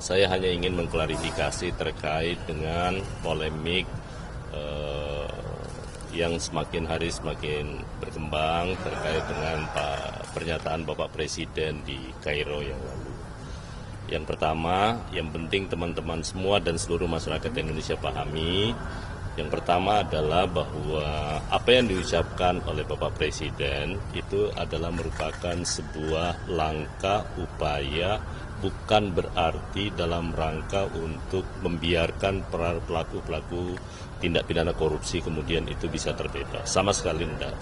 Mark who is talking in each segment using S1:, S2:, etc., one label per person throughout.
S1: Saya hanya ingin mengklarifikasi terkait dengan polemik yang semakin hari semakin berkembang terkait dengan pernyataan Bapak Presiden di Kairo yang lalu. Yang pertama, yang penting teman-teman semua dan seluruh masyarakat Indonesia pahami, yang pertama adalah bahwa apa yang diucapkan oleh Bapak Presiden itu adalah merupakan sebuah langkah upaya, bukan berarti dalam rangka untuk membiarkan pelaku-pelaku tindak pidana korupsi kemudian itu bisa terbebas. Sama sekali tidak.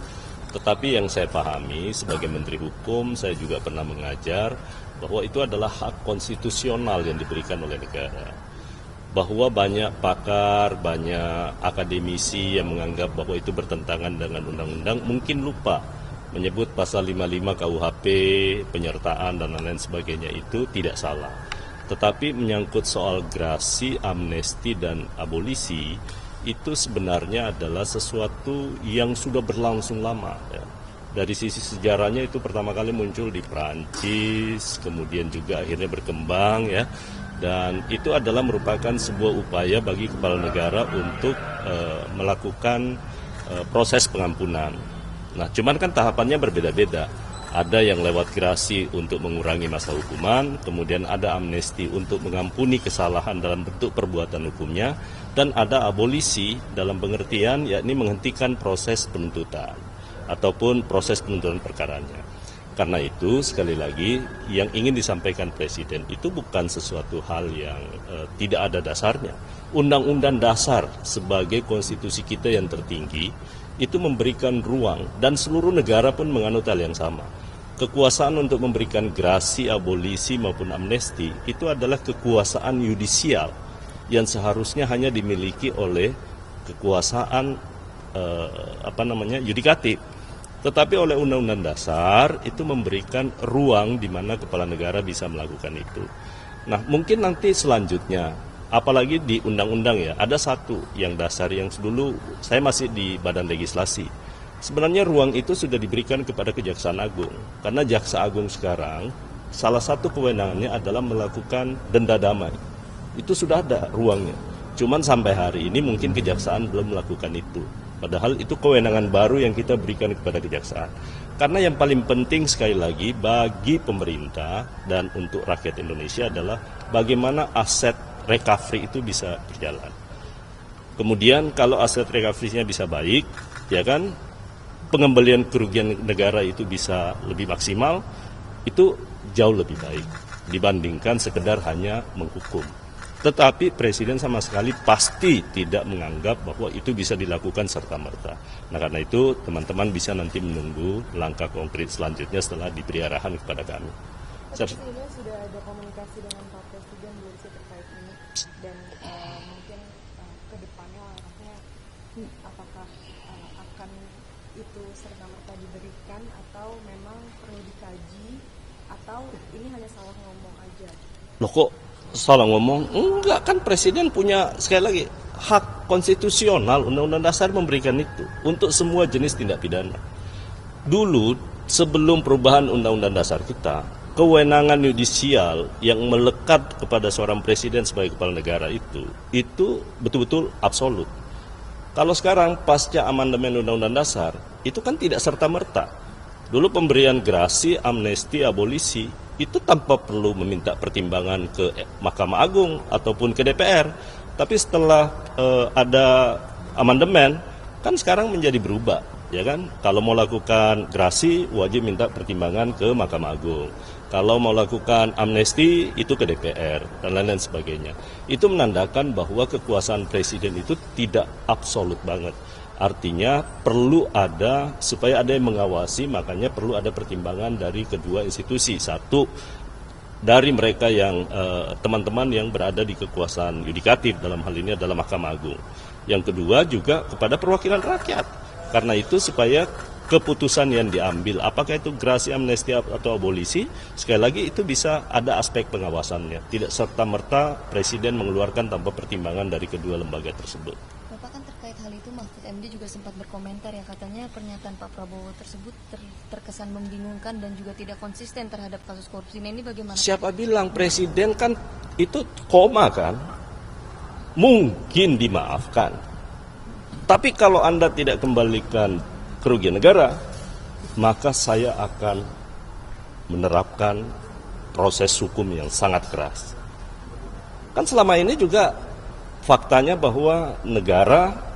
S1: Tetapi yang saya pahami sebagai Menteri Hukum, saya juga pernah mengajar bahwa itu adalah hak konstitusional yang diberikan oleh negara. Bahwa banyak pakar, banyak akademisi yang menganggap bahwa itu bertentangan dengan undang-undang, mungkin lupa menyebut pasal 55 KUHP, penyertaan dan lain-lain sebagainya itu tidak salah. Tetapi menyangkut soal grasi, amnesti dan abolisi, itu sebenarnya adalah sesuatu yang sudah berlangsung lama. Ya. Dari sisi sejarahnya itu pertama kali muncul di Perancis, kemudian juga akhirnya berkembang ya. Dan itu adalah merupakan sebuah upaya bagi kepala negara untuk melakukan proses pengampunan. Nah, cuman kan tahapannya berbeda-beda. Ada yang lewat grasi untuk mengurangi masa hukuman, kemudian ada amnesti untuk mengampuni kesalahan dalam bentuk perbuatan hukumnya, dan ada abolisi dalam pengertian yakni menghentikan proses penuntutan ataupun proses penuntutan perkaranya. Karena itu, sekali lagi, yang ingin disampaikan Presiden itu bukan sesuatu hal yang tidak ada dasarnya. Undang-undang dasar sebagai konstitusi kita yang tertinggi itu memberikan ruang, dan seluruh negara pun menganut hal yang sama. Kekuasaan untuk memberikan grasi, abolisi maupun amnesti itu adalah kekuasaan yudisial yang seharusnya hanya dimiliki oleh kekuasaan yudikatif. Tetapi oleh Undang-Undang Dasar itu memberikan ruang di mana kepala negara bisa melakukan itu. Nah, mungkin nanti selanjutnya, apalagi di undang-undang ya, ada satu yang dasar yang dulu saya masih di Badan Legislasi. Sebenarnya ruang itu sudah diberikan kepada Kejaksaan Agung. Karena Jaksa Agung sekarang, salah satu kewenangannya adalah melakukan denda damai. Itu sudah ada ruangnya. Cuman sampai hari ini mungkin Kejaksaan belum melakukan itu. Padahal itu kewenangan baru yang kita berikan kepada Kejaksaan. Karena yang paling penting sekali lagi bagi pemerintah dan untuk rakyat Indonesia adalah bagaimana aset recovery itu bisa berjalan. Kemudian kalau aset recovery-nya bisa baik, ya kan, pengembalian kerugian negara itu bisa lebih maksimal, itu jauh lebih baik dibandingkan sekedar hanya menghukum. Tetapi Presiden sama sekali pasti tidak menganggap bahwa itu bisa dilakukan serta-merta. Nah, karena itu teman-teman bisa nanti menunggu langkah konkret selanjutnya setelah diberi arahan kepada kami.
S2: Sebetulnya sudah ada komunikasi dengan Pak Presiden belum sih terkait ini, dan mungkin ke depannya arahnya apakah akan itu serta-merta diberikan atau memang perlu dikaji, atau ini hanya salah ngomong aja?
S1: Loh, kok salah ngomong? Enggak, kan Presiden punya, sekali lagi, hak konstitusional, Undang-Undang Dasar memberikan itu untuk semua jenis tindak pidana. Dulu, sebelum perubahan Undang-Undang Dasar kita, kewenangan yudisial yang melekat kepada seorang Presiden sebagai kepala negara itu betul-betul absolut. Kalau sekarang pasca amandemen Undang-Undang Dasar, itu kan tidak serta-merta. Dulu pemberian grasi, amnesti, abolisi, itu tanpa perlu meminta pertimbangan ke Mahkamah Agung ataupun ke DPR. Tapi setelah ada amandemen, kan sekarang menjadi berubah. Ya kan? Kalau mau lakukan grasi, wajib minta pertimbangan ke Mahkamah Agung. Kalau mau lakukan amnesti, itu ke DPR, dan lain-lain sebagainya. Itu menandakan bahwa kekuasaan Presiden itu tidak absolut banget. Artinya perlu ada, supaya ada yang mengawasi, makanya perlu ada pertimbangan dari kedua institusi. Satu, dari mereka yang teman-teman yang berada di kekuasaan yudikatif, dalam hal ini adalah Mahkamah Agung. Yang kedua juga kepada perwakilan rakyat. Karena itu supaya keputusan yang diambil, apakah itu grasi, amnesti atau abolisi, sekali lagi itu bisa ada aspek pengawasannya. Tidak serta-merta Presiden mengeluarkan tanpa pertimbangan dari kedua lembaga tersebut.
S3: Bapak kan terkait hal itu Mahfud MD juga sempat berkomentar ya, katanya pernyataan Pak Prabowo tersebut terkesan membingungkan dan juga tidak konsisten terhadap kasus korupsi. Nah, ini bagaimana?
S1: Siapa bilang presiden kan itu koma kan? Mungkin dimaafkan. Tapi kalau Anda tidak kembalikan kerugian negara, maka saya akan menerapkan proses hukum yang sangat keras. Kan selama ini juga faktanya bahwa negara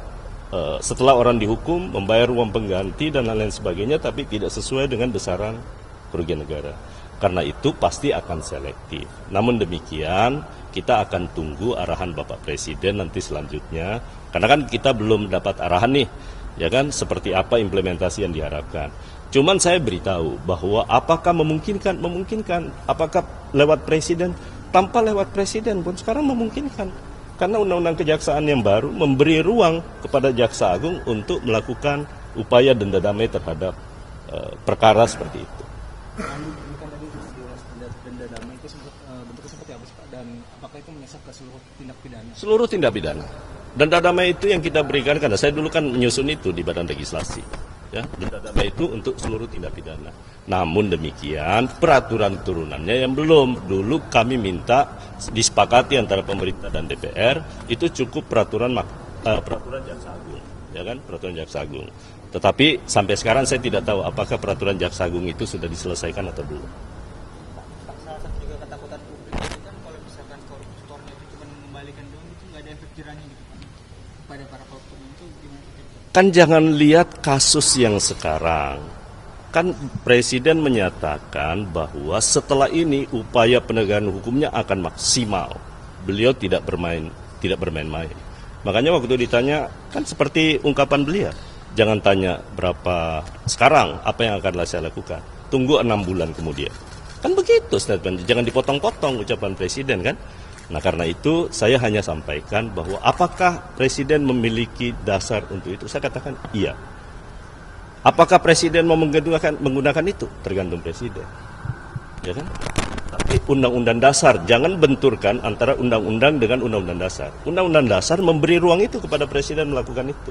S1: setelah orang dihukum membayar uang pengganti dan lain-lain sebagainya, tapi tidak sesuai dengan besaran kerugian negara. Karena itu pasti akan selektif. Namun demikian kita akan tunggu arahan Bapak Presiden nanti selanjutnya, karena kan kita belum dapat arahan nih, ya kan, seperti apa implementasi yang diharapkan. Cuman saya beritahu bahwa apakah memungkinkan, apakah lewat presiden, tanpa lewat presiden pun sekarang memungkinkan. Karena Undang-Undang Kejaksaan yang baru memberi ruang kepada Jaksa Agung untuk melakukan upaya denda damai terhadap perkara seperti itu.
S4: Ini kan tadi denda damai itu bentuknya seperti apa Pak? Dan apakah itu menyasar ke seluruh tindak pidana?
S1: Seluruh tindak pidana. Denda damai itu yang kita berikan, karena saya dulu kan menyusun itu di Badan Legislasi. Ya, denda damai itu untuk seluruh tindak pidana. Namun demikian peraturan turunannya yang belum. Dulu kami minta disepakati antara pemerintah dan DPR, itu cukup peraturan Jaksa Agung, ya kan, peraturan Jaksa Agung. Tetapi sampai sekarang saya tidak tahu apakah peraturan Jaksa Agung itu sudah diselesaikan atau belum.
S4: Salah satu juga ketakutan publik itu kan kalau misalkan koruptornya itu cuma mengembalikan doang, itu nggak ada efek jerahnya gitu Pak. Pada para koruptor itu gimana?
S1: Kan jangan lihat kasus yang sekarang. Kan Presiden menyatakan bahwa setelah ini upaya penegakan hukumnya akan maksimal. Beliau tidak bermain-main. Makanya waktu ditanya, kan seperti ungkapan beliau, jangan tanya berapa sekarang, apa yang akan saya lakukan. Tunggu 6 bulan kemudian. Kan begitu statement, jangan dipotong-potong ucapan Presiden kan. Nah karena itu saya hanya sampaikan bahwa apakah Presiden memiliki dasar untuk itu, saya katakan iya. Apakah Presiden mau menggunakan itu? Tergantung Presiden. Ya kan? Tapi Undang-Undang Dasar, jangan benturkan antara Undang-Undang dengan Undang-Undang Dasar. Undang-Undang Dasar memberi ruang itu kepada Presiden melakukan itu.